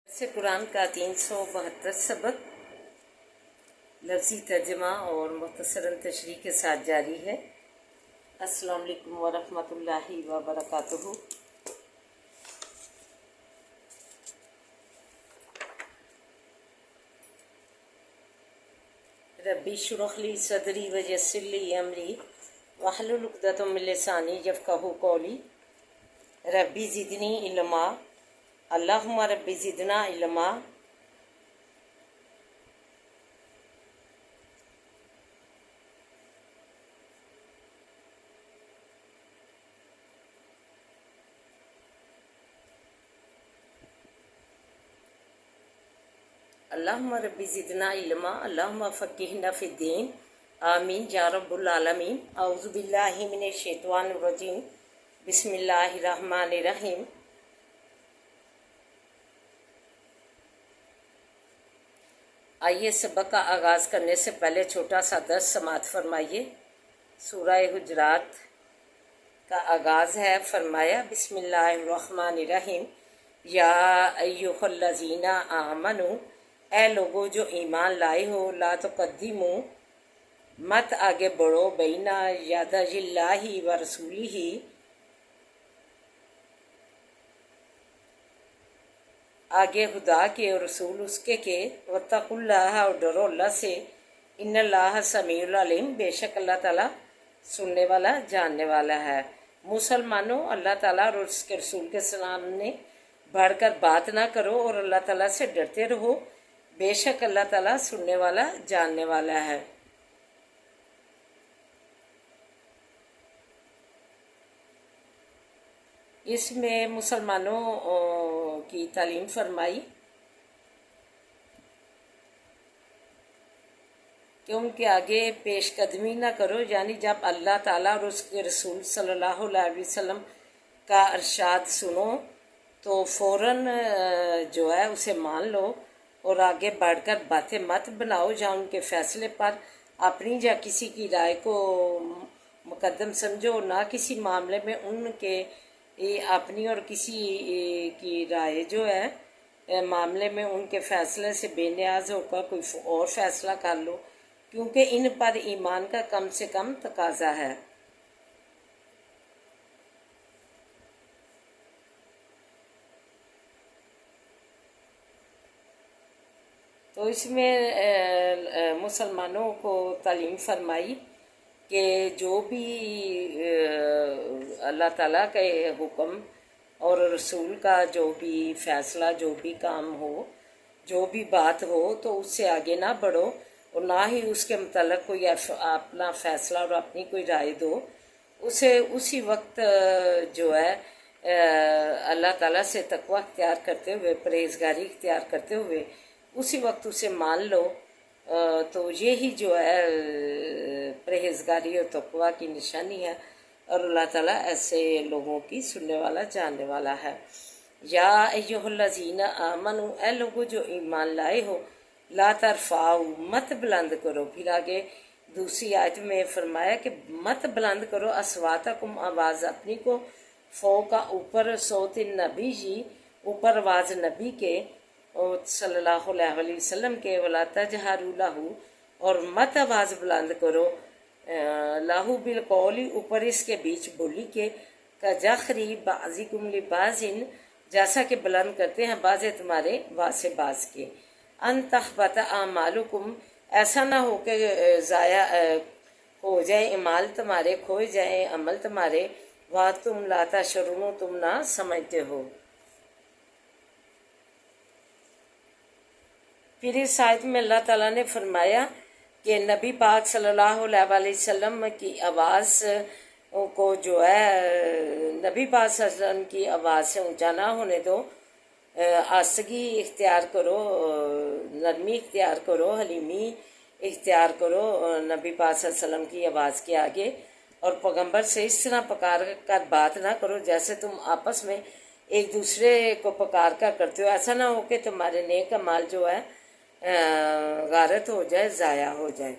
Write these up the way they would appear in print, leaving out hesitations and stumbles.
سے قرآن کا 372 سبق لفظی ترجمہ اور مختصراً تشریح کے ساتھ جاری ہے۔ السلام علیکم ورحمۃ اللہ وبرکاتہ۔ ربی اشرح لی صدری ویسر لی امری واحلل عقدۃ من لسانی یفقہوا قولی۔ ربی زدنی علما، اللہم ربی زدنا علما۔ اللہم ربی زدنا علما، اللہم فقہنا فی الدین، آمین یا رب العالمین۔ اعوذ باللہ من الشیطان الرجیم، بسم اللہ الرحمن الرحیم۔ آئیے سبق کا آغاز کرنے سے پہلے چھوٹا سا درس سماعت فرمائیے۔ سورہ حجرات کا آغاز ہے، فرمایا بسم اللہ الرحمن الرحیم، یا ایھا الذین آمنوا، اے لوگو جو ایمان لائے ہو، لا تقدموا، مت آگے بڑھو، بین یدی اللہ و رسولہ، آگے خدا کے اور رسول اس کے، واتقوا اللہ، اور ڈرو اللہ سے، ان اللہ سمیع العلیم، بے شک اللہ تعالیٰ سننے والا جاننے والا ہے۔ مسلمانوں، اللہ تعالیٰ اور اس کے رسول کے سامنے بڑھ کر بات نہ کرو اور اللہ تعالیٰ سے ڈرتے رہو، بے شک اللہ تعالیٰ سننے والا جاننے والا ہے۔ اس میں مسلمانوں کی تعلیم فرمائی کہ ان کے آگے پیش قدمی نہ کرو، یعنی جب اللہ تعالیٰ اور اس کے رسول صلی اللہ علیہ وسلم کا ارشاد سنو تو فوراً جو ہے اسے مان لو اور آگے بڑھ کر باتیں مت بناؤ، یا ان کے فیصلے پر اپنی یا کسی کی رائے کو مقدم سمجھو، نہ کسی معاملے میں ان کے اپنی اور کسی کی رائے جو ہے معاملے میں ان کے فیصلے سے بے نیاز ہو کر کوئی اور فیصلہ کر لو، کیونکہ ان پر ایمان کا کم سے کم تقاضا ہے۔ تو اس میں مسلمانوں کو تعلیم فرمائی کہ جو بھی اللہ تعالیٰ کے حکم اور رسول کا جو بھی فیصلہ، جو بھی کام ہو، جو بھی بات ہو، تو اس سے آگے نہ بڑھو اور نہ ہی اس کے متعلق کوئی اپنا فیصلہ اور اپنی کوئی رائے دو۔ اسے اسی وقت جو ہے اللہ تعالیٰ سے تقوی اختیار کرتے ہوئے، پرہیزگاری اختیار کرتے ہوئے اسی وقت اسے مان لو، تو یہی جو ہے پرہیزگاری اور تقوی کی نشانی ہے، اور اللہ تعالیٰ ایسے لوگوں کی سننے والا جاننے والا ہے۔ یا ایھا الذین آمنوا، اے لوگو جو ایمان لائے ہو، لا ترفعوا، مت بلند کرو۔ پھر آگے دوسری آیت میں فرمایا کہ مت بلند کرو اصواتکم، آواز اپنی کو، فوق اوپر، صوت النبی جی، اوپر آواز نبی کے صلی اللہ علیہ وسلم کے، ولا تجہروا لہ، اور مت آواز بلند کرو لہ بالقول، اوپر اس کے بیچ بولی کے، کجہری بعضکم لبعض، جیسا کہ بلند کرتے ہیں بعض تمہارے بعض سے بعض کے، ان تحبط اعمالکم، ایسا نہ ہو کہ ضائع ہو جائے اعمال تمہارے، کھوئے جائیں عمل تمہارے، وانتم لا تشعرون، تم نہ سمجھتے ہو۔ پھر اس آیت میں اللہ تعالیٰ نے فرمایا کہ نبی پاک صلی اللہ علیہ وسلم کی آواز کو جو ہے نبی پاک صلی اللہ علیہ وسلم کی آواز سے اونچا نہ ہونے دو، آہستگی اختیار کرو، نرمی اختیار کرو، حلیمی اختیار کرو نبی پاک صلی اللہ علیہ وسلم کی آواز کے آگے، اور پیغمبر سے اس طرح پکار کر بات نہ کرو جیسے تم آپس میں ایک دوسرے کو پکار کر کرتے ہو، ایسا نہ ہو کہ تمہارے نیک اعمال جو ہے غارت ہو جائے، ضائع ہو جائے۔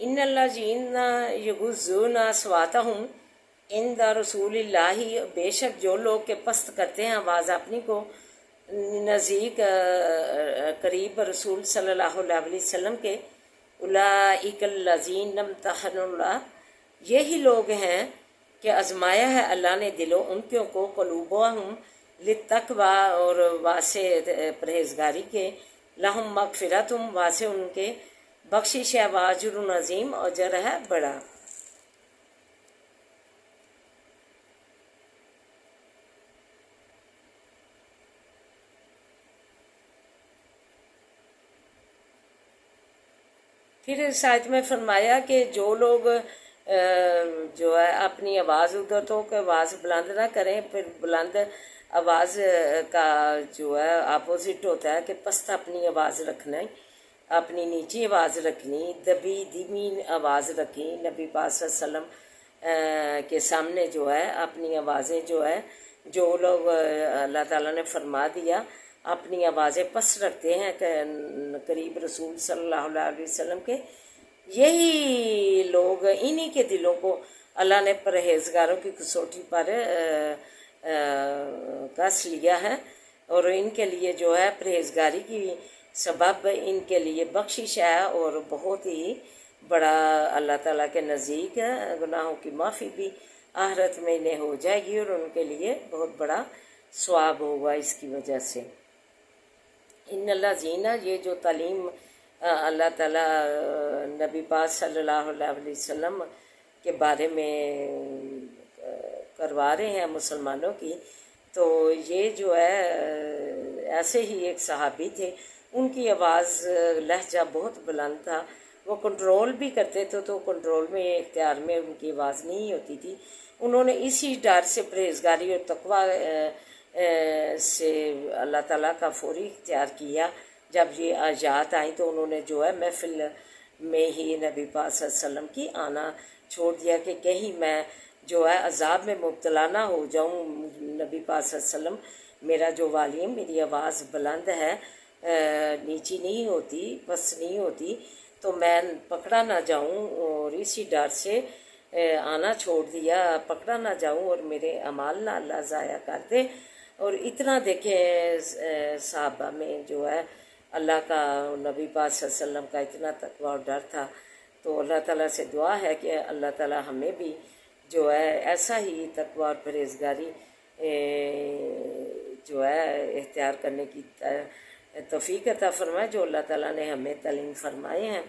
इन्नल्लज़ीन यगुज़्ज़ून अस्वातहुम इंद रसूलिल्लाहि, बेशक जो लोग के पस्त करते हैं आवाज़ अपनी को नज़दीक करीब रसूल सल्लल्लाहु अलैहि वसल्लम के, उलाइकल्लज़ीन इम्तहनुल्लाह, यही लोग हैं कि आजमाया है अल्लाह ने दिलों उनके को, क़ुलूबहुम लित्तक़वा, और वासे परहेजगारी के, लहुम मग़फ़िरतुम, वासे उनके बख्शिश है, वाजुरुन अज़ीम, और अजर है बड़ा। फिर इस आयत में फरमाया कि जो लोग जो है अपनी आवाज़ उधर तो कि आवाज़ बुलंद ना करें, फिर बुलंद आवाज़ का जो है अपोजिट होता है कि पस्त अपनी आवाज़ रखना, अपनी नीची आवाज़ रखनी, दबी धीमी आवाज़ रखी। नबी पाक सल्लल्लाहु अलैहि वसल्लम के सामने जो है अपनी आवाज़ें जो है, जो लोग अल्लाह ताला ने फरमा दिया अपनी आवाज़ें पस रखते हैं करीब रसूल सल्लल्लाहु अलैहि वसल्लम के, यही लोग, इन्हीं के दिलों को अल्लाह ने परहेजगारों की कसौटी पर कस लिया है, और इनके लिए जो है परहेजगारी की सबब इनके लिए बख्शिश है, और बहुत ही बड़ा अल्लाह ताला के नज़दीक गुनाहों की माफ़ी भी आखिरत में इन्हें हो जाएगी, और उनके लिए बहुत बड़ा सवाब होगा इसकी वजह से। इन्नल्लज़ीना, ये जो तालीम अल्लाह ताला नबी पाक सल्लल्लाहु अलैहि वसल्लम के बारे में करवा रहे हैं मुसलमानों की, तो ये जो है ऐसे ही एक सहाबी थे, उनकी आवाज़ लहजा बहुत बुलंद था, वो कंट्रोल भी करते थे, तो कंट्रोल में इख्तियार में उनकी आवाज़ नहीं होती थी। उन्होंने इसी डर से परहेजगारी और तकवा से अल्लाह ताला का फौरी इख्तियार किया। जब ये आयात आई तो उन्होंने जो है महफिल में ही नबी पाक सल्लल्लाहु अलैहि वसल्लम की आना छोड़ दिया कि कहीं मैं जो है अजाब में मुब्तला ना हो जाऊं। नबी पाक सल्लल्लाहु अलैहि वसल्लम, मेरा जो वालियम, मेरी आवाज़ बुलंद है, नीची नहीं होती, बस नहीं होती, तो मैं पकड़ा ना जाऊं, और इसी डर से आना छोड़ दिया, पकड़ा ना जाऊं और मेरे अमाल ना अल्लाह ज़ाया कर दे। और इतना देखे साहबा में जो है अल्लाह का, नबी पाक सल्लल्लाहु अलैहि वसल्लम का इतना तकवा और डर था। तो अल्लाह ताला से दुआ है कि अल्लाह ताला हमें भी जो है ऐसा ही तकवा और परहेजगारी जो है इख्तियार करने की तौफीक अता फरमाए, जो अल्लाह ताला ने हमें तालीम फरमाए हैं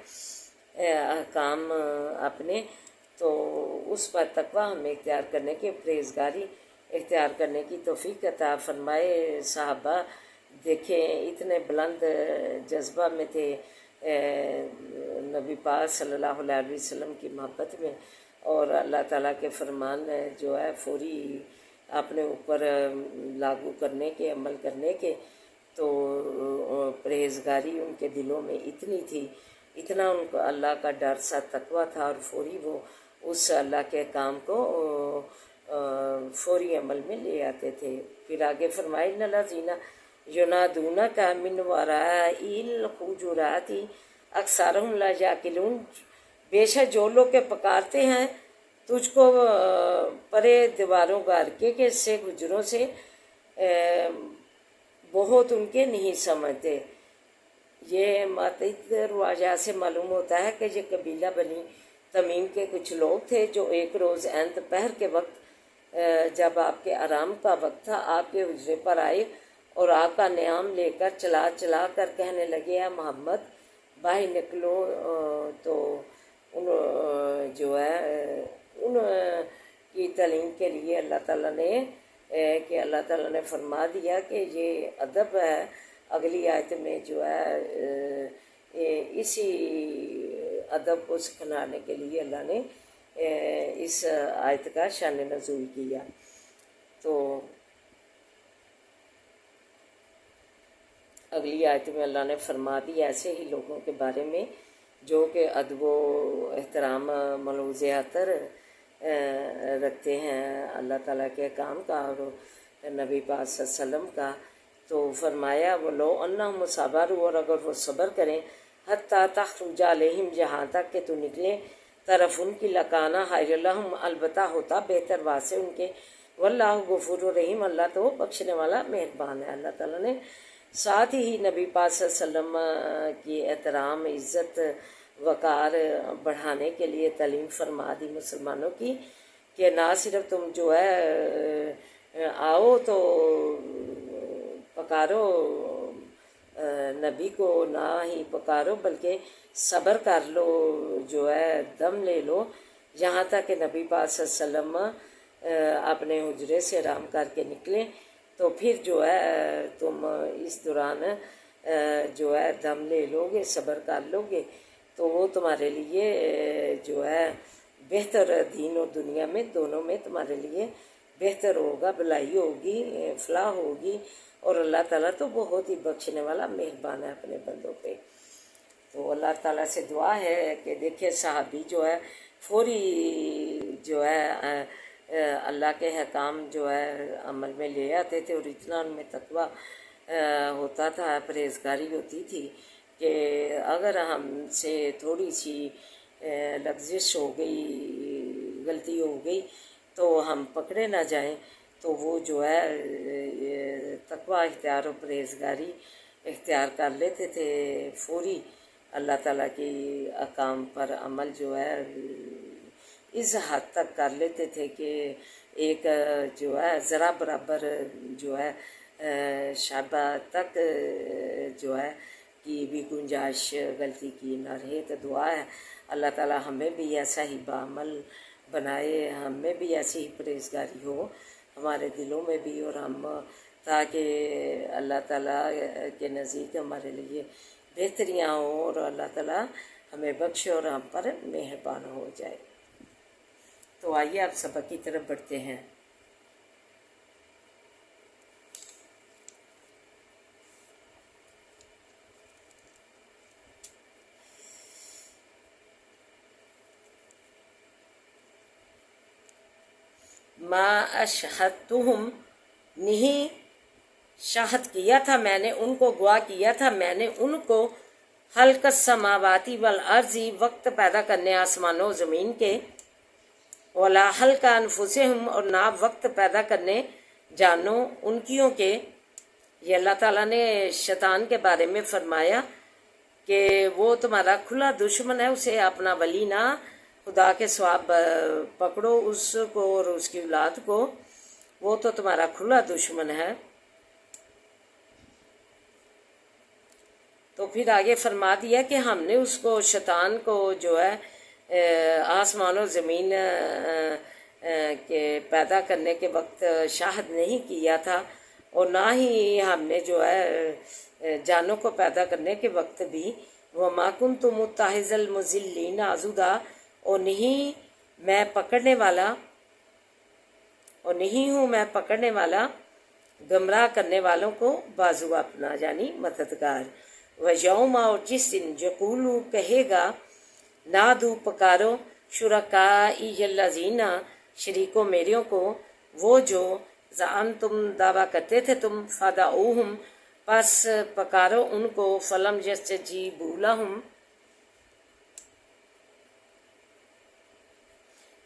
अहकाम अपने, तो उस पर तकवा हमें इख्तियार करने की, परहेजगारी इख्तियार करने की तौफीक अता फरमाए। साहबा देखें इतने बुलंद जज्बा में थे नबी पाक सल्लल्लाहु अलैहि वसल्लम की मोहब्बत में, और अल्लाह ताला के फरमान जो है फौरी अपने ऊपर लागू करने के, अमल करने के, तो परहेजगारी उनके दिलों में इतनी थी, इतना उनको अल्लाह का डर सा तकवा था, और फौरी वो उस अल्लाह के काम को फौरी अमल में ले आते थे। फिर आगे फरमाए इन्नल्लज़ीना युनादूना का मिन वराइल हुजुराती अक्सरुहुम ला याकिलून, बेशक जो लोग के पकारते हैं तुझको परे दीवारों गार के से गुजरों से बहुत उनके नहीं समझते। ये मातिद रवाजा से मालूम होता है कि ये कबीला बनी तमीम के कुछ लोग थे जो एक रोज़ ऐन दोपहर के वक्त जब आपके आराम का वक्त था आपके हुजरे पर आए और आपका न्याम लेकर चला चला कर कहने लगे या मोहम्मद बाहर निकलो। तो उन जो है उन की तालीम के लिए अल्लाह ताला ने कि अल्लाह ताला ने फरमा दिया कि ये अदब है। अगली आयत में जो है इसी अदब को सिखाने के लिए अल्लाह ने इस आयत का शान नज़ूल किया। तो अगली आयत में अल्लाह ने फरमा दिया ऐसे ही लोगों के बारे में जो कि अदब व एहतराम मलूज़ अतर रखते हैं अल्लाह ताला के काम का और नबी पाक सल्लल्लाहु अलैहि वसल्लम का। तो फरमाया वो लो अन्ना मुसाबर, और अगर वो सब्र करें حتیٰ تخرج علیہم، جہاں تک کہ تو نکلے طرف ان کی، لکانا خیر لہم، البتہ ہوتا بہتر واسطے ان کے، واللہ غفور الرحیم، اللہ تو بخشنے والا مہربان ہے۔ اللہ تعالیٰ نے ساتھ ہی نبی پاک صلی اللہ علیہ وسلم کی احترام، عزت، وقار بڑھانے کے لیے تعلیم فرما دی مسلمانوں کی کہ نہ صرف تم جو ہے آؤ تو پکارو نبی کو، نہ ہی پکارو بلکہ صبر کر لو، جو ہے دم لے لو، یہاں تک کہ نبی پاک صلی اللہ علیہ وسلم اپنے حجرے سے آرام کر کے نکلیں، تو پھر جو ہے تم اس دوران جو ہے دم لے لو گے، صبر کر لو گے، تو وہ تمہارے لیے جو ہے بہتر، دین اور دنیا میں دونوں میں تمہارے لیے بہتر ہوگا، بھلائی ہوگی، فلاح ہوگی، اور اللہ تعالیٰ تو بہت ہی بخشنے والا مہربان ہے اپنے بندوں پہ۔ تو اللہ تعالیٰ سے دعا ہے کہ دیکھیں صحابی جو ہے فوری جو ہے اللہ کے حکام جو ہے عمل میں لے آتے تھے، اور اتنا ان میں تقویٰ ہوتا تھا، پرہیزگاری ہوتی تھی کہ اگر ہم سے تھوڑی سی لغزش ہو گئی، غلطی ہو گئی تو ہم پکڑے نہ جائیں، تو وہ جو ہے تقویٰ اختیار و پرہیزگاری اختیار کر لیتے تھے، فوری اللہ تعالیٰ کی احکام پر عمل جو ہے اس حد تک کر لیتے تھے کہ ایک جو ہے ذرا برابر جو ہے شائبہ تک جو ہے کی بھی گنجائش غلطی کی نہ رہے۔ تو دعا ہے اللہ تعالیٰ ہمیں بھی ایسا ہی بعمل بنائے، ہمیں بھی ایسی ہی پرہیزگاری ہو ہمارے دلوں میں بھی، اور ہم تاکہ اللہ تعالیٰ کے نزدیک ہمارے لیے بہتریاں ہوں، اور اللہ تعالیٰ ہمیں بخشے اور ہم پر مہربان ہو جائے۔ تو آئیے آپ سبق کی طرف بڑھتے ہیں۔ ما اشہدتہم، نہیں شاہد کیا تھا میں نے ان کو، گواہ کیا تھا میں نے ان کو، خلق السماواتی والارض، وقت پیدا کرنے آسمانوں و زمین کے، ولا خلق انفسہم، اور نہ وقت پیدا کرنے جانوں ان کیوں کے۔ یہ اللہ تعالیٰ نے شیطان کے بارے میں فرمایا کہ وہ تمہارا کھلا دشمن ہے، اسے اپنا ولی نہ خدا کے ثواب پکڑو اس کو اور اس کی اولاد کو، وہ تو تمہارا کھلا دشمن ہے۔ تو پھر آگے فرما دیا کہ ہم نے اس کو، شیطان کو جو ہے آسمان و زمین کے پیدا کرنے کے وقت شاہد نہیں کیا تھا، اور نہ ہی ہم نے جو ہے جانوں کو پیدا کرنے کے وقت بھی، وَمَا كُنْتُ مُتَّخِذَ الْمُضِلِّينَ عَضُدًا، اور نہیں میں پکڑنے والا، اور نہیں ہوں میں پکڑنے والا گمراہ کرنے والوں کو بازو اپنا، یعنی مددگار۔ وَيَوْمَ، اور جس دن، یقولو کہے گا، نادو پکارو، شرکائی الذین، شریکوں میریوں کو، وہ جو زعمتم دعویٰ کرتے تھے تم، فدعوہم، پس پکارو ان کو، فلم یستجیبوا لہم،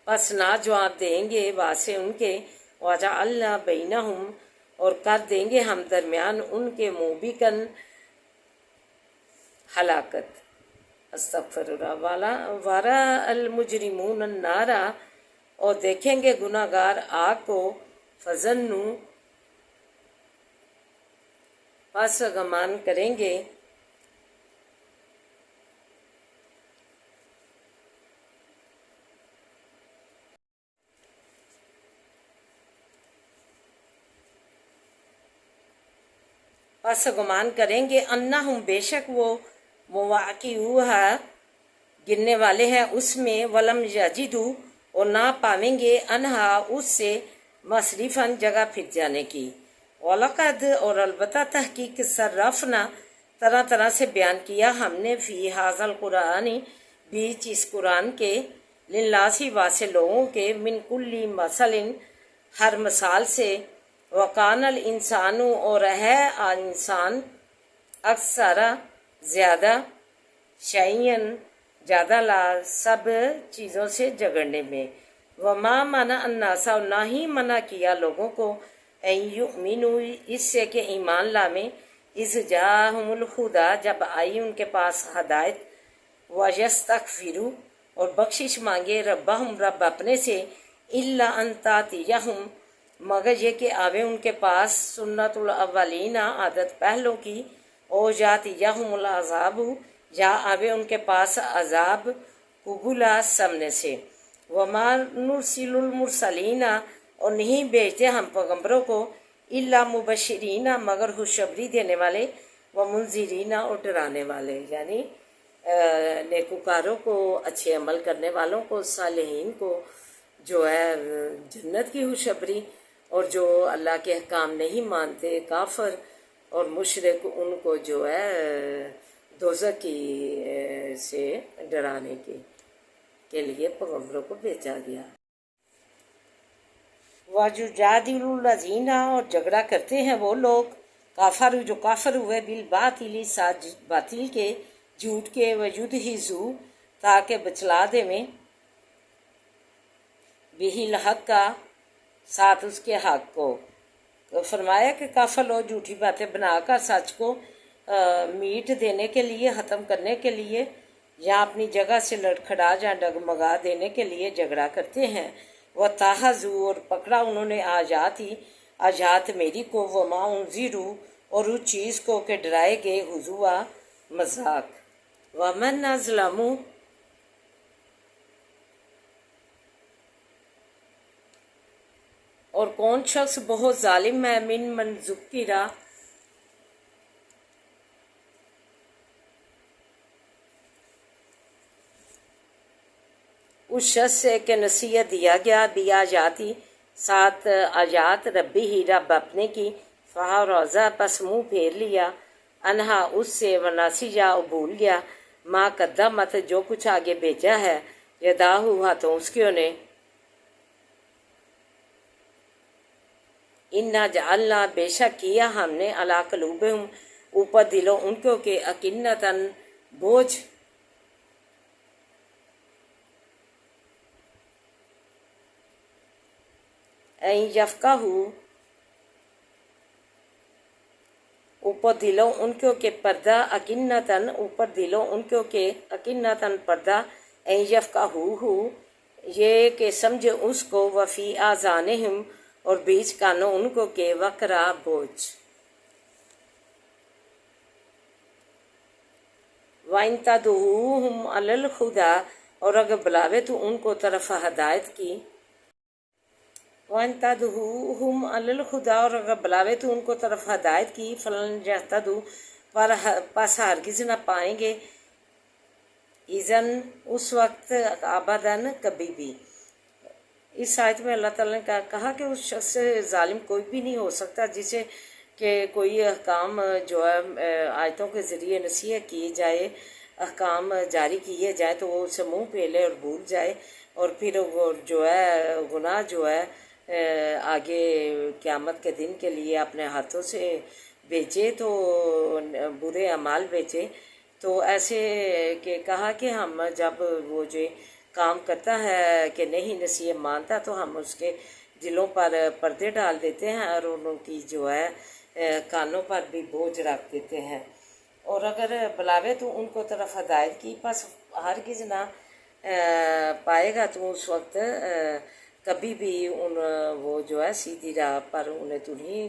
پس نہ جواب دیں گے واسطے ان کے، وجعلنا بینہم، اور کر دیں گے ہم درمیان ان کے، موبقاً ہلاکت۔ استغفر اللہ۔ وارا المجرمون النار، اور دیکھیں گے گناہ گار آگ کو، فظنوا، پس گمان کریں گے، پس گمان کریں گے، انہم، بے شک وہ، مواقعوہا، گرنے والے ہیں اس میں، ولم یجدوا، اور نہ پاویں گے، انہا، اس سے، مصرفاً، جگہ پھر جانے کی۔ وَلَقَدْ، اور البتہ تحقیق، صرفنا، طرح طرح سے بیان کیا ہم نے، فی ھذا القرآن، بیچ اس قرآن کے، للناس، واسطے لوگوں کے، من کل مثل، ہر مثال سے، وَقَانَ الْإِنسَانُ، اور ہے انسان، اکثر، زیادہ، शैयन ज़्यादा ला सब चीज़ों से झगड़ने में। वमा मना अन्नासा ना ही मना किया लोगों को युमिनु इससे कि ईमान लावें इस जाहुमुल खुदा जब आई उनके पास हदायत वयस्तगफिरु और बख्शिश मांगे रब्बहुम रब अपने से इल्ला अन तातियहुम मगर ये कि आवे उनके पास सुन्नतुल अव्वलीना आदत पहलों की ओ जातियहुमुल अज़ाबु या आवे उनके पास अजाब कुबुला सामने से। वमा नुरसिलुल मुरसलीना और नहीं भेजते हम पैगम्बरों को इल्ला मुबशिरीना मगर खुशखबरी देने वाले व मुंजिरीना और डराने वाले, यानी नेकुकारों को, अच्छे अमल करने वालों को, सालेहीन को जो है जन्नत की खुशखबरी, और जो अल्लाह के अहकाम नहीं मानते काफर और मुशरिक उनको जो है दोज़ख की से डराने के लिए पैगम्बरों को भेजा गया। वाजुजादिलुल्लज़ीना और झगड़ा करते हैं वो लोग काफर जो काफर हुए बिल बातिल साज बातिल के झूठ के वजूद हिजू ताकि बचला देवें बिहिल हक का साथ उसके हक को। तो फरमाया कि काफर लोग झूठी बातें बनाकर सच को मीट देने के लिए, ख़त्म करने के लिए या अपनी जगह से लड़खड़ा या डगमगा देने के लिए झगड़ा करते हैं। वह ताहजू और पकड़ा उन्होंने आजात मेरी को वमा उनजीरू और उस चीज़ को कि डराए गए हुजुआ मजाक। वमन अज़लमु और कौन शख्स बहुत जालिम है मिन मन ज़ुक्किरा उस शख्स से के नसीहत दिया गया बिया जाती साथ आजात रब्बी ही रब अपने की फ़हा रोज़ा पस मुँह फेर लिया अनहा उससे वनासी जा भूल गया माँ कद्दमत जो कुछ आगे भेजा है यदाहु हाथों उसके ने इन्ना जालना बेशक किया हमने अला कलूबहुम ऊपर दिलों उनको के अकिन्नतन बोझ यफ़क़हू ऊपर दिलों उनको के पर्दा अकिन्नतन ऊपर दिलों उनको के अकिन्नतन पर्दा यफ़क़हू ये कि समझे उसको वफ़ी आज़ानिहिम और बीच कानों उनको के वक़रा बोझ। वाइन तदऊहुम अलल खुदा और अगर बुलावे तो उनको तरफ हदायत की। वाइन तदऊहुम अलल खुदा और अगर बुलावे तो उनको तरफ हदायत की फलन यहतदू पर पास हरगिज़ न पाएंगे इज़न उस वक्त अबदन कभी भी। इस आयत में अल्लाह ताला ने कहा कि उस शख्स से जालिम कोई भी नहीं हो सकता जिसे कि कोई अहकाम जो है आयतों के ज़रिए नसीहत की जाए, अहकाम जारी किए जाए तो वो उसे मुँह फेले और भूल जाए और फिर वो जो है गुनाह जो है आगे क़यामत के दिन के लिए अपने हाथों से बेचे तो बुरे अमाल बेचे। तो ऐसे के कहा कि हम जब वो जो काम करता है कि नहीं नसीहत मानता तो हम उसके दिलों पर पर्दे डाल देते हैं और उनकी जो है कानों पर भी बोझ रख देते हैं। और अगर बुलावे तो उनको तरफ हदायत की बस हरगिज़ ना पाएगा तो उस वक्त कभी भी वो जो है सीधी राह पर उन्हें तो नहीं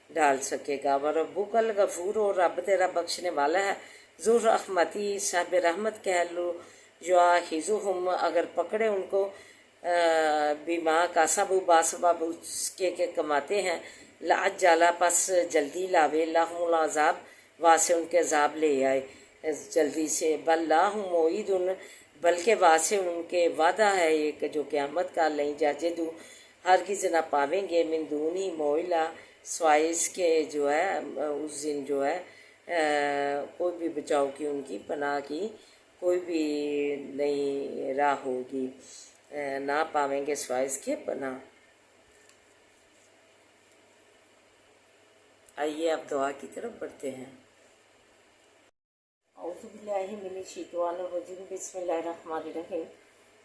डाल सकेगा। व रब्बुकल गफूर और रब तेरा बख्शने वाला है ज़ुर रहमती साहब रहमत कह लो जो हिजुहुम अगर पकड़े उनको बीमा का सबू बासबाब उसके के कमाते हैं लाज जाला पस जल्दी लावे लाहुल अज़ाब वासे उनके अज़ाब ले आए जल्दी से बल्लाहु मोईदुन बल्कि वासे उनके वादा है एक जो क़यामत का लई जाजे दू हरगिज़ ना पावेंगे मिन दूनी मोइला स्वाय इसके जो है उस दिन जो है कोई भी बचाव की उनकी पनाह की कोई भी नई राह होगी, ना पावेंगे स्वाय इसके पनाह। आइए अब दुआ की तरफ बढ़ते हैं। बिल्लाहि मिनश शैतानिर रजीम बिस्मिल्लाहिर रहमानिर रहीम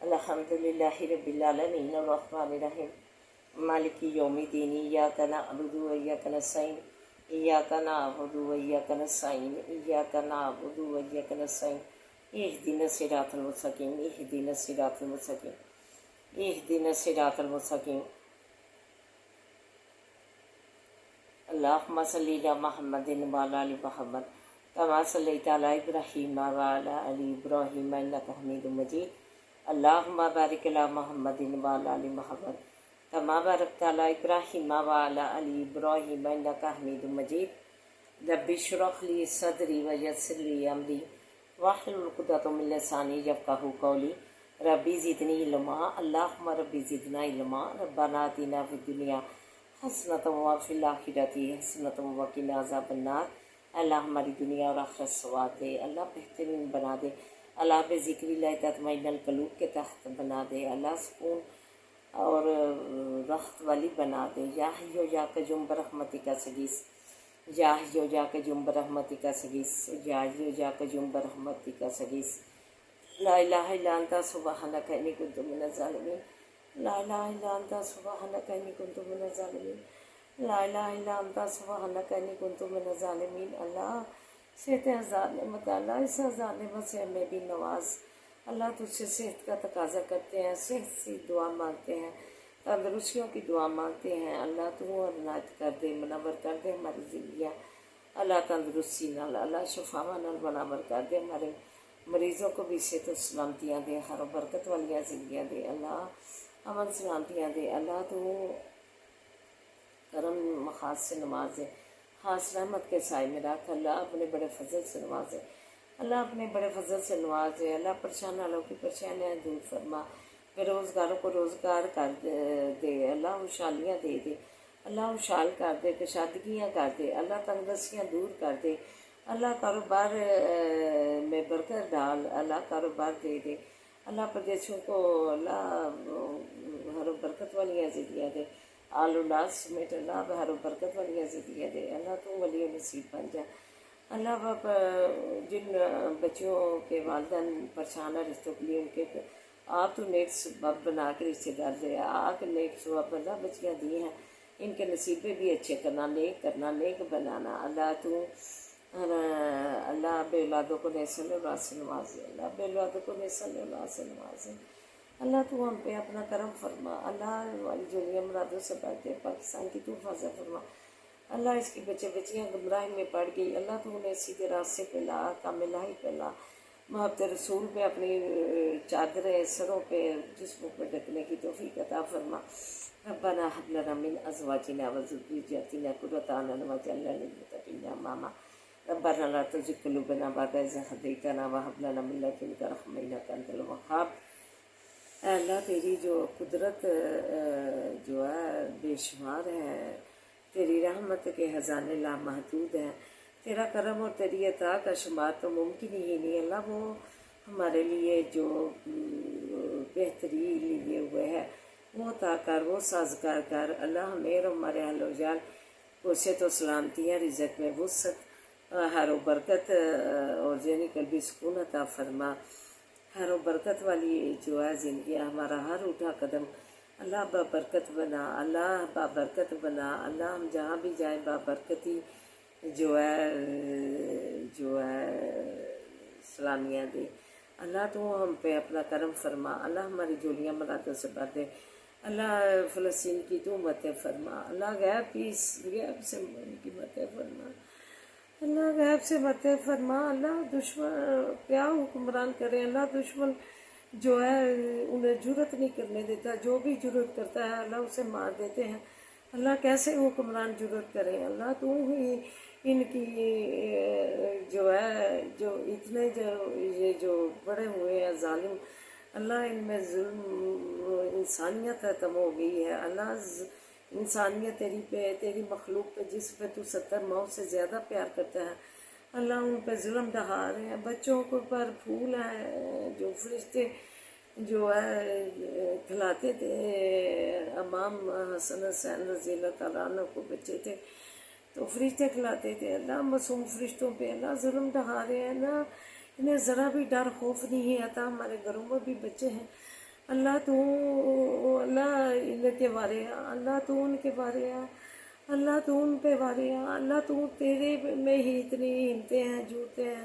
अल्हम्दुलिल्लाहि रब्बिल आलमीन अर्रहमानिर रहीम मालिकी यौमिद्दीन इय्याका नअबुदु व इय्याका नस्तईन इय्याका नअबुदु व इय्याका नस्तईन इय्याका नअबुदु व इय्याका नस्तईन इहदिनस सिरातल मुस्तकीम इहदिनस सिरातल मुस्तकीम इहदिनस सिरातल मुस्तकीम अल्लाहुम्मा सल्लि अला मुहम्मदिन व अला आलि मुहम्मद कमा सल्लैता अला इब्राहीम व अला आलि इब्राहीम इन्नका हमीदुम मजीद अल्लाहुम्मा बारिक अला मुहम्मदिन व अला आलि मुहम्मद कमा बारकता अला इब्राहीम व अला आलि इब्राहीम इन्नका हमीदुम मजीद रब्बि इश्रह ली सदरी व यस्सिर ली अमरी वाहलुल उक़दतम मिन लिसानी यफ़क़हू क़ौली रब्बी ज़िदनी इल्मा अल्लाहुम्मा रब्बी ज़िदना इल्मा रब्बना आतिना फ़िद दुनिया हसनतम व फिल आखिरति हसनतम व क़िना अज़ाबन्नार। अल्लाह हमारी दुनिया और आखिरत सवाद दे, अल्लाह बेहतरीन बना दे, अल्लाह बेज़िक्रिल्लाह तत्मइन्नुल क़ुलूब के तहत बना दे, अल्लाह सुकून और राहत वाली बना दे। या हय्यु या क़य्यूम बरहमतिका सगीस या हय्यु या क़य्यूम बरहमतिका सगीस या हय्यु या क़य्यूम बरहमतिका सगीस ला इलाहा इल्ला अंता सुब्हानका इन्नी कुन्तु मिनज़ ज़ालिमीन ला इलाहा इल्ला अंता सुब्हानका इन्नी कुन्तु मिनज़ ज़ालिमीन ला इलाहा इल्ला अंता सुब्हानका इन्नी कुन्तु मिनज़ ज़ालिमीन। अल्लाह सेहत हज़ार नेमत, अल्लाह इस हज़ार नेमत से हमें भी नवाज। अल्लाह तुझसे सेहत का तकाजा करते हैं, सेहत की दुआ मांगते हैं, तंदरुस्तियों की दुआ मांगते हैं। अल्लाह तू इनायत कर दे, मुनव्वर कर दे हमारी ज़िंदगियाँ। अल्लाह तंदरुस्ती नाल, अल्लाह शफावा नाल मुनव्वर कर दे हमारे मरीज़ों को भी सेहत और सलामतियाँ दे, हर बरकत वाली ज़िंदगियाँ दे। अल्लाह अमन सलामतियाँ दे। अल्लाह तू करम ख़ास से नवाजे, ख़ास रहमत के साए में रख। अल्लाह अपने बड़े फजल से नवाजे, अल्लाह अपने बड़े फजल से नवाजे। अल्लाह परेशान वालों की परेशानियाँ दूर फरमा, बेरोज़गारों को रोज़गार कर दे। अल्लाह खुशहालियाँ दे दे, अल्लाह खुशहाल कर दे, कशादगियाँ कर दे, अल्लाह तंगदस्तियाँ दूर कर दे। अल्लाह कारोबार में बरकत डाल, अल्लाह कारोबार दे दे। अल्लाह प्रदेशों को अल्लाह हर बरकत वाली ज़िंदगियाँ दे। आलूलाद समेत अल्लाह हर बरकत वाली ज़िंदगियाँ दे। अल्लाह तू वली नसीब बन जा। अल्लाह बाप जिन बच्चों के वालिदैन परेशान है रिश्तों के लिए, उनके आप तो नेक सबब बना के रिश्तेदार दे, आके नेक सबब अल्लाह बच्चियाँ दी हैं, इनके नसीबे भी अच्छे करना, नेक बनाना। अल्लाह तू अल्लाह बेऔलादों को नेसल औलाद से नवाजे, अल्लाह बेऔलादों को नेसल औलाद से नवाजे। अल्लाह तू हम पे अपना करम फरमा। अल्लाह वाली जोलियाँ मुरादों से बढ़ते पाकिस्तान की तू हिफाजत फरमा। अल्लाह इसकी बच्चियाँ गुमराही में पड़ गई, अल्लाह तू उन्हें सीधे रास्ते पे ला, कामिलाई पे ला, मोहब्बत रसूल पे अपनी चादरें सरों पे जिस्मों पे ढकने की तौफीक अता फरमा। रब्बना हब लना मिन अज़वाजिना व ज़ुर्रिय्यतिना क़ुर्रता अयुन वज'alना लिल-मुत्तक़ीना इमामा। रब्बना ला तुज़िग़ क़ुलूबना बअद इज़ हदैतना व हब लना मिन लदुनका रहमह इन्नका अंतल वह्हाब। अल्लाह तेरी जो कुदरत जो है बेशुमार है, तेरी रहमत के ख़ज़ाने लामहदूद हैं, तेरा करम और तेरी अता का शुमार तो मुमकिन ही नहीं। अल्लाह वो हमारे लिए जो बेहतरीन लिए हुए है वो अता कर, वो साजगार कर। अल्लाह हमें और हमारे अहल व जाल को सेहत व सलामतियाँ, रिज़्क़ में वुसअत, हर बरकत और ज़हनी क़ल्बी सुकून अता फरमा। हर बरकत वाली जो है ज़िंदगी, हमारा हर उठा कदम अल्लाह बाबरकत बना, अल्लाह बाबरकत बना। अल्लाह हम जहाँ भी जाएँ बाबरकती जो है सलामियाँ दे। अल्लाह तू हम पे अपना करम फरमा। अल्लाह हमारी जोलियाँ मुरादों से भर दे। अल्लाह फ़लस्तीन की तू मदद फरमा। अल्लाह गैब से उनकी मदद फरमा, अल्लाह गैब से मदद फरमा। अल्लाह दुश्मन क्या हुक्मरान करे, अल्लाह दुश्मन जो है उन्हें जुर्रत नहीं करने देता, जो भी जुर्रत करता है अल्लाह उसे मार देते हैं। अल्लाह कैसे हुक्मरान जुर्रत करें, अल्लाह तू ही इनकी जो है जो इतने ये जो बड़े हुए हैं जालिम, अल्लाह इनमें जुल्म इंसानियत ख़त्म हो गई है। अल्लाह इंसानियत तेरी मखलूक पे जिस पे तू 70 मौत से ज़्यादा प्यार करता है, अल्लाह उन पे जुल्म ढहा रहे हैं। बच्चों को पर फूल हैं, जो फरिश्ते जो है खिलाते थे इमाम हसन हुसैन रज़ी अल्लाह तआला अन्हु को बच्चे थे तो फरिश्ते खिलाते थे। अल्लाह मासूम फरिश्तों पे अल्लाह जुल्म ढहा रहे हैं ना, انہیں ذرا بھی ڈر خوف نہیں آتا. ہمارے گھروں میں بھی بچے ہیں. اللہ تو اللہ ان کے بارے اللہ تو ان کے بارے اللہ تو ان پہ بارے اللہ تو تیرے میں ہی اتنی ہنتے ہیں جوتے ہیں.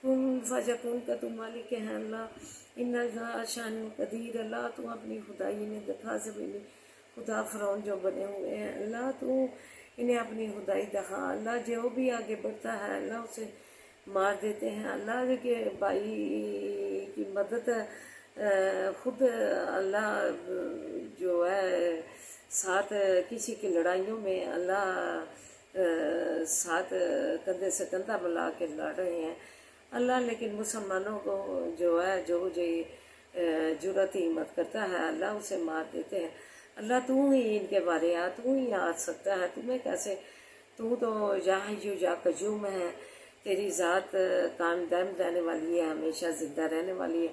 تم فجکن کا تم مالک ہیں اللہ. ان شان قدیر اللہ تو اپنی خدائی نے دکھا زمینی خدا فرعون جو بنے ہوئے ہیں اللہ تو انہیں اپنی خدائی دکھا. اللہ جو بھی آگے بڑھتا ہے اللہ اسے مار دیتے ہیں. اللہ کے بھائی کی مدد خود اللہ جو ہے ساتھ کسی کی لڑائیوں میں اللہ ساتھ کندھے سے کندھا ملا کے لڑ رہے ہیں اللہ. لیکن مسلمانوں کو جو ہے جو جرأت ہمت کرتا ہے اللہ اسے مار دیتے ہیں. اللہ تو ہی ان کے بارے تو ہی آ سکتا ہے. تمہیں کیسے تو یا حیو یا قیوم ہے. تیری ذات قائم دائم رہنے والی ہے ہمیشہ زندہ رہنے والی ہے.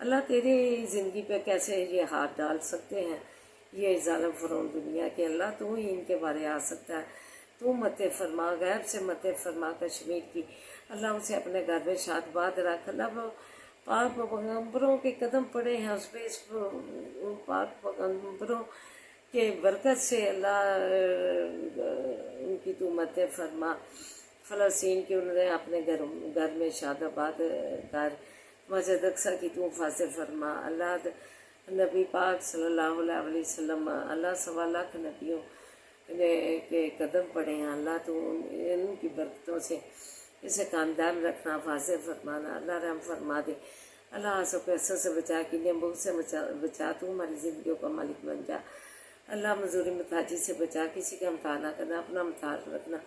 اللہ تیری زندگی پہ کیسے یہ ہاتھ ڈال سکتے ہیں یہ ظالم فرعون دنیا کے. اللہ تو ہی ان کے بارے آ سکتا ہے. تو مت فرما غیب سے مت فرما کشمیر کی اللہ اسے اپنے گھر میں شاد باد رکھ. اللہ پاک پیغمبروں کے قدم پڑے ہیں اس پہ اس پاک پیغمبروں کے برکت سے اللہ ان کی تو مت فرما. فلسطین کی انہوں نے اپنے گھر میں شاد آباد کر. مسجد اقصی کی تو حفاظت فرما. اللہ نبی پاک صلی اللہ علیہ وسلم اللہ 1.25 لاکھ نبیوں کے قدم پڑے ہیں اللہ تو ان کی برکتوں سے اسے کامیاب رکھنا حفاظت فرمانا. اللہ رحم فرما دے. اللہ سب کو ایسا سے بچا کینی بہت سے بچا. تو ہماری زندگیوں کا مالک بن جا. اللہ مزوری محتاجی سے بچا. کسی کا امتحان نہ کرنا اپنا امتحان رکھنا.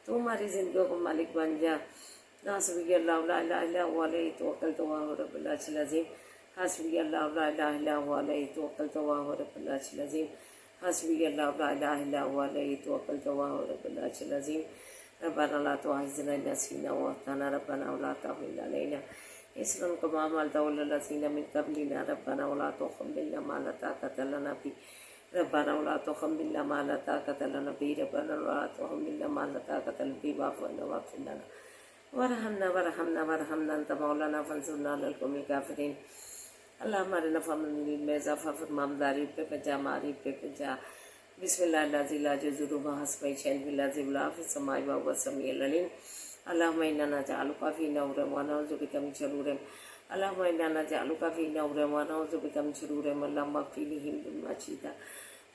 تو ہماری زندگیوں کا مالک بن جا. حسبی اللہ لا الہ الا هو علیہ توکلت وهو رب العرش العظیم. حسبی اللہ لا الہ الا هو علیہ توکلت وهو رب العرش العظیم. حسبی اللہ لا الہ الا هو علیہ توکلت وهو رب العرش العظیم. ربنا لا تؤاخذنا إن نسينا وأخطأنا ربنا ولا تحمل علينا إصرا كما حملته على الذين من قبلنا ربنا ولا تحملنا ما لا طاقة لنا به ربنا ولا تحملنا ما لا طاقة لنا به ربنا ولا تحملنا ما لا طاقة لنا به واعف عنا واغفر لنا وارحمنا أنت مولانا فانصرنا على القوم الكافرين. اللہ ہمارے نفع مندی میں اضافہ فرما. مداری پہ پنجا ماری پہ پنجا. بسم اللہ الذی لا یضر مع اسمہ شیء فی الارض ولا فی السماء وهو السمیع العلیم. اللهم إنا نجعلك في نورهم ونعوذ بك من شرورهم. اللهم إنا نجعلك في نورهم ونعوذ بك من شرورهم. اللهم اكفنيهم بما شئت.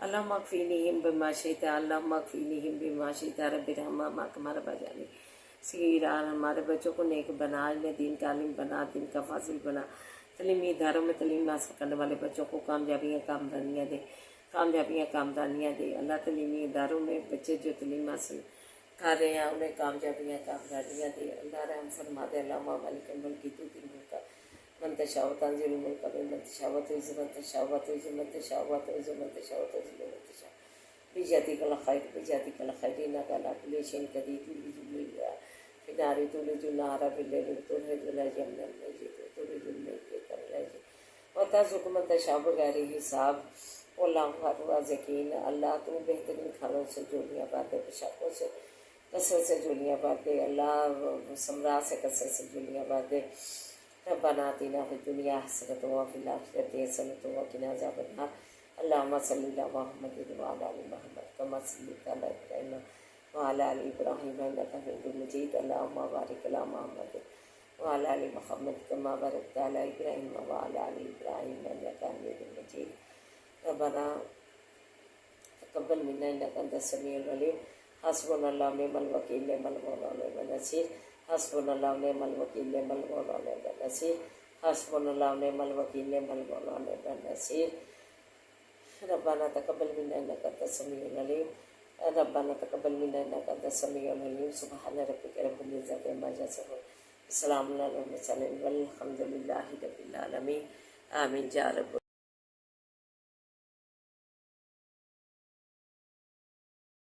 اللهم اكفنيهم بما شئت. اللهم اكفنيهم بما شئت. رب ارحمهما كما ربياني صغیرا. ہمارے بچوں کو نیک بنا. انہیں دین کا عالم بنا. دین کا فاضل بنا. تعلیمی اداروں میں تعلیم حاصل کرنے والے بچوں کو کامیابیاں کامرانیاں دے. کامیابیاں کامرانیاں دے. اللہ تعلیمی اداروں میں بچے جو تعلیم حاصل کر رہے ہیں انہیں کامیابیاں کامرانیاں دے. اللہ رحم فرما دے. اللہم مالک الملک تؤتی الملک من تشاء وتنزل الملک ممن تشاء وتعز من تشاء وتعز من تشاء وتعز من تشاء وتذل من تشاء بیدیکَ الخیر بیدیکَ الخیر انک علی کل شیء قدیر. تولج الليل فی النہار تولج النہار فی اللیل تخرج الحی من المیت وتخرج المیت من الحی وترزق من تشاء بغیر حساب. واللہ خیر الرازقین. اللہ تو بہترین کھانوں سے جوڑیاں بات دے. پوشاکوں سے کثرت سے جوڑیاں بات دے. اللہ ثمرا سے کثرت سے جوڑیاں بات دے. ربنا آتنا فی الدنیا حسنۃ وفی الآخرۃ حسنۃ وقنا عذاب النار. اللہم صلی علی محمد وعلی آل محمد کما صلیت علی ابراہیم وعلی آل ابراہیم انک حمید مجید. اللہم بارک علی محمد وعلی آل محمد کما بارکت علی ابراہیم وعلی آل ابراہیم انک حمید مجید. ربنا تقبل منا انک انت السمیع العلیم. حسبنا اللہ نعم الوکیل نعم المولا ونعم النصیر. حسبنا اللہ نعم الوکیل نعم المولا ونعم النصیر. حسبنا اللہ نعم الوکیل نعم المولا ونعم النصیر. ربنا تقبل منا انک انت السمیع العلیم. ربنا تقبل منا انک انت السمیع العلیم. سبحان ربک رب العزۃ عما یصفون. السلام علی المرسلین والحمد للہ رب العالمین. آمین یا رب.